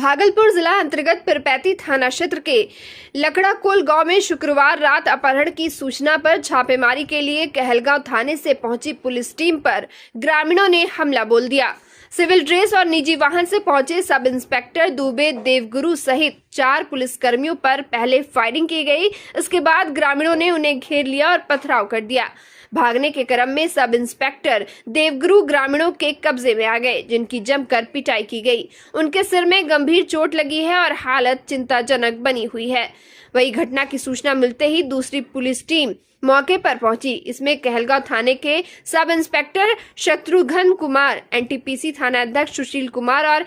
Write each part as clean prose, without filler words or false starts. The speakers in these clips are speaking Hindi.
भागलपुर जिला अंतर्गत पिरपैती थाना क्षेत्र के लकड़ाकोल गांव में शुक्रवार रात अपहरण की सूचना पर छापेमारी के लिए कहलगांव थाने से पहुंची पुलिस टीम पर ग्रामीणों ने हमला बोल दिया। सिविल ड्रेस और निजी वाहन से पहुंचे सब इंस्पेक्टर दुबे देवगुरु सहित 4 पुलिसकर्मियों पर पहले फायरिंग की गई। इसके बाद ग्रामीणों ने उन्हें घेर लिया और पथराव कर दिया। भागने के क्रम में सब इंस्पेक्टर देवगुरु ग्रामीणों के कब्जे में आ गए, जिनकी जमकर पिटाई की गई। उनके सिर में गंभीर चोट लगी है और हालत चिंताजनक बनी हुई है। वही घटना की सूचना मिलते ही दूसरी पुलिस टीम मौके पर पहुंची। इसमें कहलगांव थाने के sub inspector Shatrughan Kumar, NTPC थाना अध्यक्ष सुशील कुमार और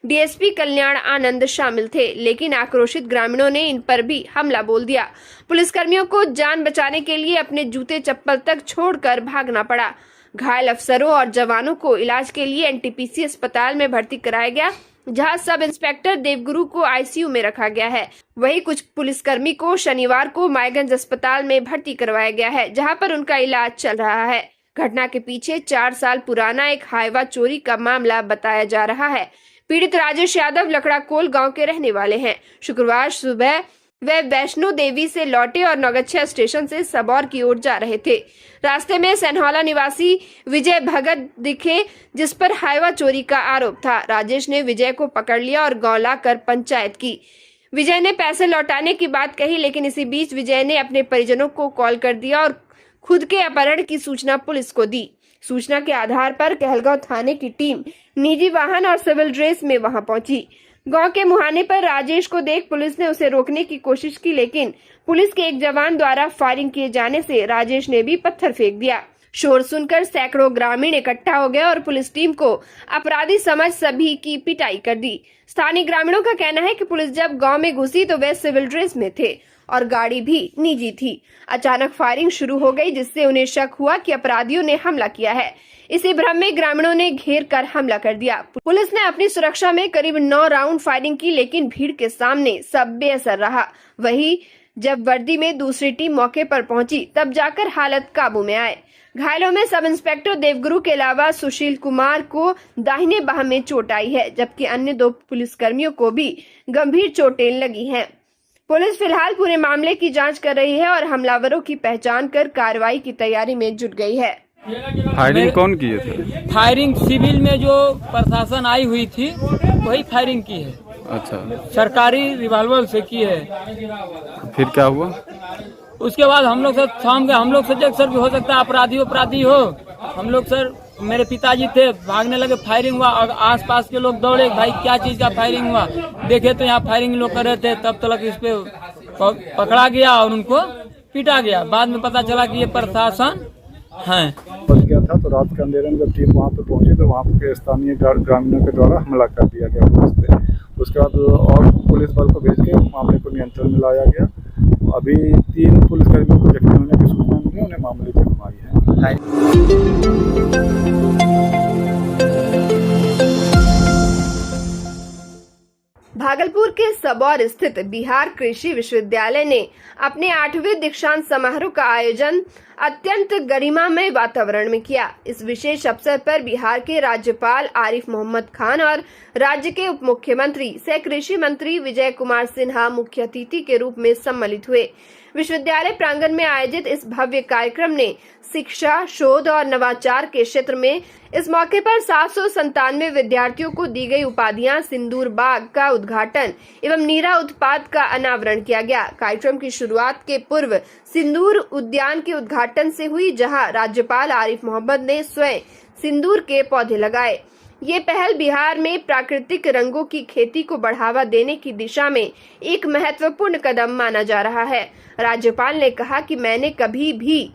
डीएसपी कल्याण आनंद शामिल थे, लेकिन आक्रोशित ग्रामीणों ने इन पर भी हमला बोल दिया। पुलिसकर्मियों को जान बचाने के लिए अपने जूते चप्पल तक छोड़कर भागना पड़ा। घायल अफसरों और जवानों को इलाज के लिए एनटीपीसी अस्पताल में भर्ती कराया गया, जहां सब इंस्पेक्टर देवगुरु को आईसीयू में रखा गया है। वहीं कुछ पुलिसकर्मी को शनिवार को मायगंज अस्पताल में भर्ती करवाया गया है, जहां पर उनका इलाज चल रहा है। घटना के पीछे 4 साल पुराना एक हाईवा चोरी का मामला बताया जा रहा है। पीड़ित राजेश यादव लकड़ाकोल गांव के रहने वाले हैं। शुक्रवार सुबह वे वैष्णो देवी से लौटे और नौगछिया स्टेशन से सबौर की ओर जा रहे थे। रास्ते में सनहौला निवासी विजय भगत दिखे, जिस पर हाईवा चोरी का आरोप था। राजेश ने विजय को पकड़ लिया और गांव लाकर पंचायत की। विजय ने पैसे लौटाने की बात कही, लेकिन इसी बीच विजय ने अपने परिजनों को कॉल कर दिया और खुद के अपहरण की सूचना पुलिस को दी। सूचना के आधार पर कहलगांव थाने की टीम निजी वाहन और सिविल ड्रेस में वहां पहुंची। गांव के मुहाने पर राजेश को देख पुलिस ने उसे रोकने की कोशिश की, लेकिन पुलिस के एक जवान द्वारा फायरिंग किए जाने से राजेश ने भी पत्थर फेंक दिया। शोर सुनकर सैकड़ों ग्रामीण इकट्ठा हो गए और पुलिस टीम को अपराधी समझ सभी की पिटाई कर दी। स्थानीय ग्रामीणों का कहना है कि पुलिस जब गांव में घुसी तो वे सिविल ड्रेस में थे और गाड़ी भी निजी थी। अचानक फायरिंग शुरू हो गई, जिससे उन्हें शक हुआ कि अपराधियों ने हमला किया है। इसी भ्रम में ग्रामीणों ने घेर कर हमला कर दिया। पुलिस ने अपनी सुरक्षा में करीब 9 राउंड फायरिंग की, लेकिन भीड़ के सामने सब बेअसर रहा। वहीं जब वर्दी में दूसरी टीम मौके पर पहुंची, तब जाकर हालत काबू में आए। घायलों में सब इंस्पेक्टर देवगुरु के अलावा सुशील कुमार को दाहिने बाह में चोट आई है, जबकि अन्य 2 पुलिसकर्मियों को भी गंभीर चोटें लगी हैं। पुलिस फिलहाल पूरे मामले की जांच कर रही है और हमलावरों की पहचान कर कार्रवाई की तैयारी में जुट गई है। फायरिंग कौन किए थे? फायरिंग सिविल में जो प्रशासन आई हुई थी वही फायरिंग की है। अच्छा, सरकारी रिवॉल्वर से की है। फिर क्या हुआ? उसके बाद हम लोग सर शाम के हम लोग सोचे सर भी हो सकता है अपराधी हो। हम लोग सर मेरे पिताजी थे, भागने लगे, फायरिंग हुआ और आसपास के लोग दौड़े, भाई क्या चीज का फायरिंग हुआ। देखे तो यहाँ फायरिंग लोग कर रहे थे, तब तक इस पे पकड़ा गया और उनको पीटा गया। बाद में पता चला कि ये प्रशासन है। क्या था तो रात के अंधेरे में जब टीम वहाँ पे पहुंची तो वहाँ के स्थानीय ग्रामीणों के द्वारा हमला कर दिया गया पुलिस पे। उसके बाद और पुलिस बल को भेज के मामले को नियंत्रण में लाया गया। अभी 3 पुलिसकर्मियों को जख्मी होने की सूचना मिली, उन्हें मामले की सुनवाई है। भागलपुर के सबौर स्थित बिहार कृषि विश्वविद्यालय ने अपने 8वें दीक्षांत समारोह का आयोजन अत्यंत गरिमामय वातावरण में किया। इस विशेष अवसर पर बिहार के राज्यपाल आरिफ मोहम्मद खान और राज्य के उप मुख्यमंत्री सह कृषि मंत्री विजय कुमार सिन्हा मुख्य अतिथि के रूप में सम्मिलित हुए। विश्वविद्यालय प्रांगण में आयोजित इस भव्य कार्यक्रम ने शिक्षा, शोध और नवाचार के क्षेत्र में इस मौके पर 797 विद्यार्थियों को दी गई उपाधियां, सिंदूर बाग का उद्घाटन एवं नीरा उत्पाद का अनावरण किया गया। कार्यक्रम की शुरुआत के पूर्व सिंदूर उद्यान के उद्घाटन से हुई, जहां राज्यपाल आरिफ मोहम्मद ने स्वयं सिंदूर के पौधे लगाए। ये पहल बिहार में प्राकृतिक रंगों की खेती को बढ़ावा देने की दिशा में एक महत्वपूर्ण कदम माना जा रहा है। राज्यपाल ने कहा कि मैंने कभी भी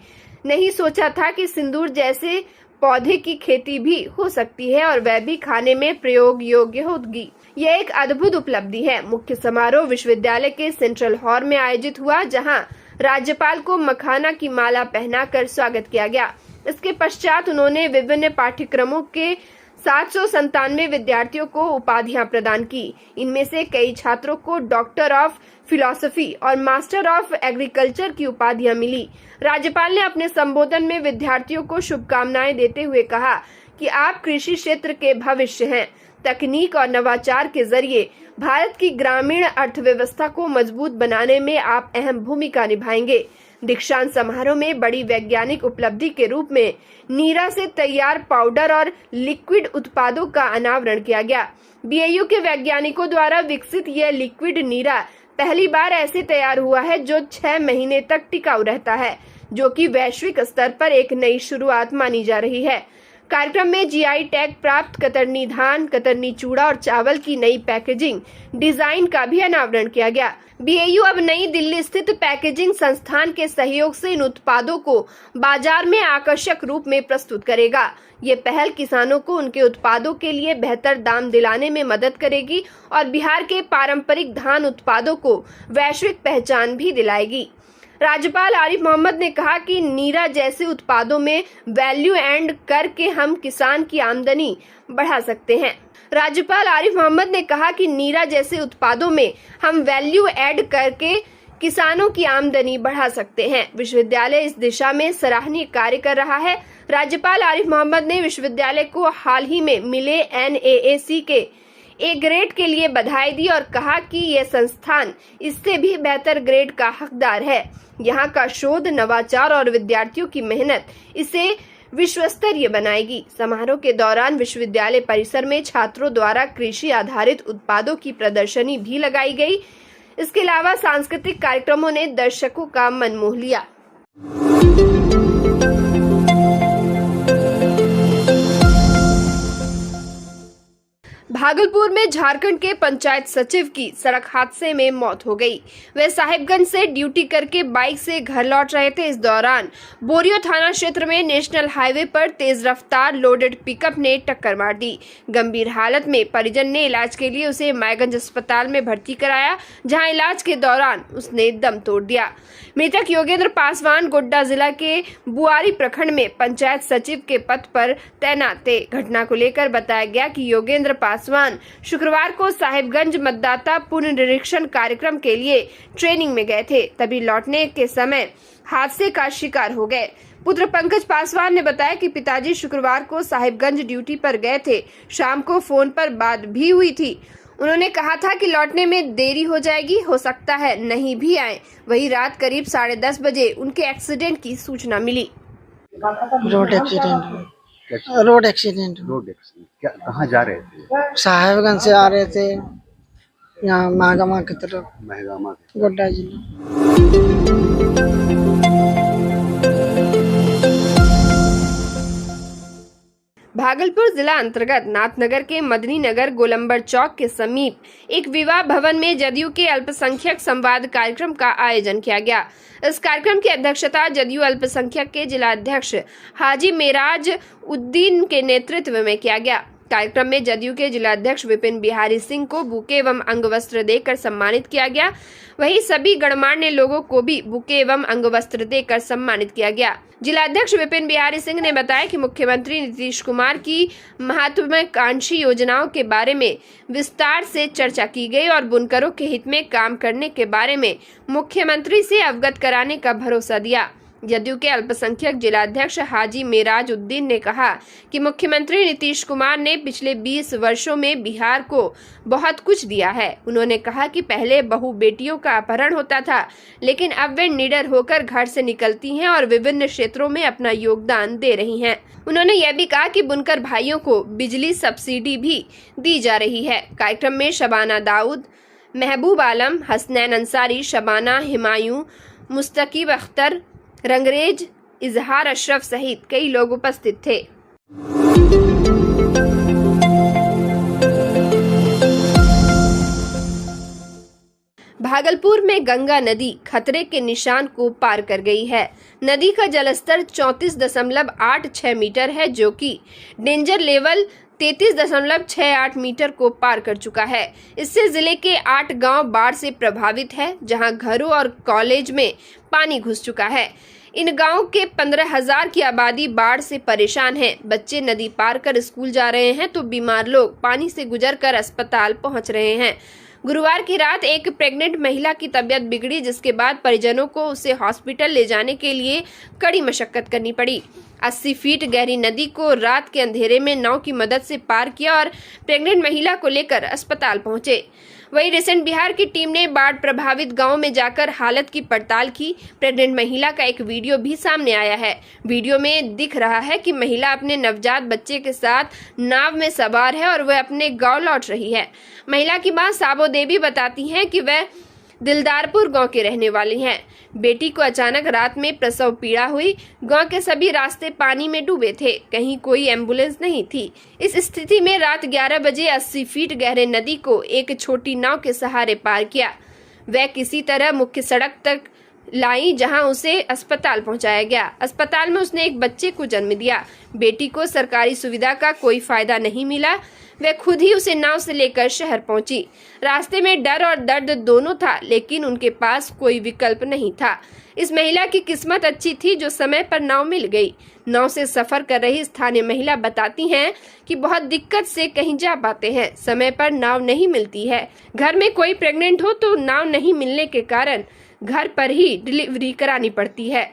नहीं सोचा था कि सिंदूर जैसे पौधे की खेती भी हो सकती है और वह भी खाने में प्रयोग योग्य होगी। यह एक अद्भुत उपलब्धि है। मुख्य समारोह विश्वविद्यालय के सेंट्रल हॉल में आयोजित हुआ, जहां राज्यपाल को मखाना की माला पहनाकर स्वागत किया गया। इसके पश्चात उन्होंने विभिन्न पाठ्यक्रमों के 797 विद्यार्थियों को उपाधियां प्रदान की। इनमें से कई छात्रों को डॉक्टर ऑफ फिलॉसफी और मास्टर ऑफ एग्रीकल्चर की उपाधियां मिली। राज्यपाल ने अपने संबोधन में विद्यार्थियों को शुभकामनाएं देते हुए कहा कि आप कृषि क्षेत्र के भविष्य हैं, तकनीक और नवाचार के जरिए भारत की ग्रामीण अर्थव्यवस्था को मजबूत बनाने में आप अहम भूमिका निभाएंगे। दीक्षांत समारोह में बड़ी वैज्ञानिक उपलब्धि के रूप में नीरा से तैयार पाउडर और लिक्विड उत्पादों का अनावरण किया गया। बीएयू के वैज्ञानिकों द्वारा विकसित यह लिक्विड नीरा पहली बार ऐसे तैयार हुआ है जो 6 महीने तक टिकाऊ रहता है, जो कि वैश्विक स्तर पर एक नई शुरुआत मानी जा रही है। कार्यक्रम में जीआई टैग प्राप्त कतरनी धान, कतरनी चूड़ा और चावल की नई पैकेजिंग डिजाइन का भी अनावरण किया गया। बीएयू अब नई दिल्ली स्थित पैकेजिंग संस्थान के सहयोग से इन उत्पादों को बाजार में आकर्षक रूप में प्रस्तुत करेगा। ये पहल किसानों को उनके उत्पादों के लिए बेहतर दाम दिलाने में मदद करेगी और बिहार के पारंपरिक धान उत्पादों को वैश्विक पहचान भी दिलाएगी। राज्यपाल आरिफ मोहम्मद ने कहा कि नीरा जैसे उत्पादों में वैल्यू एड करके हम किसान की आमदनी बढ़ा सकते हैं। राज्यपाल आरिफ मोहम्मद ने कहा कि नीरा जैसे उत्पादों में हम वैल्यू ऐड करके किसानों की आमदनी बढ़ा सकते हैं। विश्वविद्यालय इस दिशा में सराहनीय कार्य कर रहा है। राज्यपाल आरिफ मोहम्मद ने विश्वविद्यालय को हाल ही में मिले NAAC के A ग्रेड के लिए बधाई दी और कहा कि यह संस्थान इससे भी बेहतर ग्रेड का हकदार है। यहाँ का शोध, नवाचार और विद्यार्थियों की मेहनत इसे विश्व स्तरीय बनाएगी। समारोह के दौरान विश्वविद्यालय परिसर में छात्रों द्वारा कृषि आधारित उत्पादों की प्रदर्शनी भी लगाई गई। इसके अलावा सांस्कृतिक कार्यक्रमों ने दर्शकों का मन मोह लिया। भागलपुर में झारखंड के पंचायत सचिव की सड़क हादसे में मौत हो गई। वे साहिबगंज से ड्यूटी करके बाइक से घर लौट रहे थे। इस दौरान बोरियो थाना क्षेत्र में नेशनल हाईवे पर तेज रफ्तार लोडेड पिकअप ने टक्कर मार दी। गंभीर हालत में परिजन ने इलाज के लिए उसे मायगंज अस्पताल में भर्ती कराया, जहां इलाज के दौरान उसने दम तोड़ दिया। मृतक योगेंद्र पासवान गोड्डा जिला के बुआरी प्रखंड में पंचायत सचिव के पद पर तैनात थे। घटना को लेकर बताया गया कि योगेंद्र पासवान शुक्रवार को साहिबगंज मतदाता पुनर्निरीक्षण कार्यक्रम के लिए ट्रेनिंग में गए थे, तभी लौटने के समय हादसे का शिकार हो गए। पुत्र पंकज पासवान ने बताया कि पिताजी शुक्रवार को साहिबगंज ड्यूटी पर गए थे। शाम को फोन पर बात भी हुई थी। उन्होंने कहा था कि लौटने में देरी हो जाएगी, हो सकता है नहीं भी आए। वही रात करीब 10:30 बजे उनके एक्सीडेंट की सूचना मिली। रोड एक्सीडेंट क्या कहाँ जा रहे थे? साहेबगंज से आ रहे थे यहाँ महागामा की तरफ, महगामा गोड्डा जिला। भागलपुर जिला अंतर्गत नाथनगर के मदनी नगर गोलंबर चौक के समीप एक विवाह भवन में जदयू के अल्पसंख्यक संवाद कार्यक्रम का आयोजन किया गया। इस कार्यक्रम की अध्यक्षता जदयू अल्पसंख्यक के जिला अध्यक्ष हाजी मेराज उद्दीन के नेतृत्व में किया गया। कार्यक्रम में जदयू के जिला अध्यक्ष विपिन बिहारी सिंह को बुके एवं अंगवस्त्र देकर सम्मानित किया गया। वहीं सभी गणमान्य लोगों को भी बुके एवं अंगवस्त्र देकर सम्मानित किया गया। जिला अध्यक्ष विपिन बिहारी सिंह ने बताया कि मुख्यमंत्री नीतीश कुमार की महत्वाकांक्षी योजनाओं के बारे में विस्तार से चर्चा की गई और बुनकरों के हित में काम करने के बारे में मुख्यमंत्री से अवगत कराने का भरोसा दिया। जदयू के अल्पसंख्यक जिला अध्यक्ष हाजी मेराज उद्दीन ने कहा कि मुख्यमंत्री नीतीश कुमार ने पिछले 20 वर्षों में बिहार को बहुत कुछ दिया है। उन्होंने कहा कि पहले बहु बेटियों का अपहरण होता था, लेकिन अब वे निडर होकर घर से निकलती हैं और विभिन्न क्षेत्रों में अपना योगदान दे रही हैं। उन्होंने यह भी कहा कि बुनकर भाइयों को बिजली सब्सिडी भी दी जा रही है। कार्यक्रम में शबाना दाऊद, महबूब आलम, हसनैन अंसारी, शबाना, हिमायूं, मुस्तकीब अख्तर, रंगरेज, इजहार अशरफ सहित कई लोग उपस्थित थे। भागलपुर में गंगा नदी खतरे के निशान को पार कर गई है। नदी का जलस्तर 34.86 मीटर है, जो कि डेंजर लेवल 33.68 मीटर को पार कर चुका है। इससे जिले के 8 गांव बाढ़ से प्रभावित है, जहां घरों और कॉलेज में पानी घुस चुका है। इन गांवों के 15,000 की आबादी बाढ़ से परेशान है। बच्चे नदी पार कर स्कूल जा रहे हैं तो बीमार लोग पानी से गुजरकर अस्पताल पहुंच रहे हैं। गुरुवार की रात एक प्रेग्नेंट महिला की तबीयत बिगड़ी, जिसके बाद परिजनों को उसे हॉस्पिटल ले जाने के लिए कड़ी मशक्कत करनी पड़ी। 80 फीट गहरी नदी को रात के अंधेरे में नाव की मदद से पार किया और प्रेग्नेंट महिला को लेकर अस्पताल पहुंचे। वहीं रिसेंट बिहार की टीम ने बाढ़ प्रभावित गांव में जाकर हालत की पड़ताल की। प्रेग्नेंट महिला का एक वीडियो भी सामने आया है। वीडियो में दिख रहा है कि महिला अपने नवजात बच्चे के साथ नाव में सवार है और वह अपने गांव लौट रही है। महिला की मां साबो देवी बताती हैं कि वह दिलदारपुर गांव के रहने वाली हैं। बेटी को अचानक रात में प्रसव पीड़ा हुई। गांव के सभी रास्ते पानी में डूबे थे, कहीं कोई एम्बुलेंस नहीं थी। इस स्थिति में रात 11 बजे 80 फीट गहरे नदी को एक छोटी नाव के सहारे पार किया। वह किसी तरह मुख्य सड़क तक लाई, जहां उसे अस्पताल पहुंचाया गया। अस्पताल में उसने एक बच्चे को जन्म दिया। बेटी को सरकारी सुविधा का कोई फायदा नहीं मिला। वह खुद ही उसे नाव से लेकर शहर पहुंची। रास्ते में डर और दर्द दोनों था, लेकिन उनके पास कोई विकल्प नहीं था। इस महिला की किस्मत अच्छी थी जो समय पर नाव मिल गई। नाव से सफर कर रही स्थानीय महिला बताती हैं कि बहुत दिक्कत से कहीं जा पाते हैं, समय पर नाव नहीं मिलती है। घर में कोई प्रेग्नेंट हो तो नाव नहीं मिलने के कारण घर पर ही डिलीवरी करानी पड़ती है।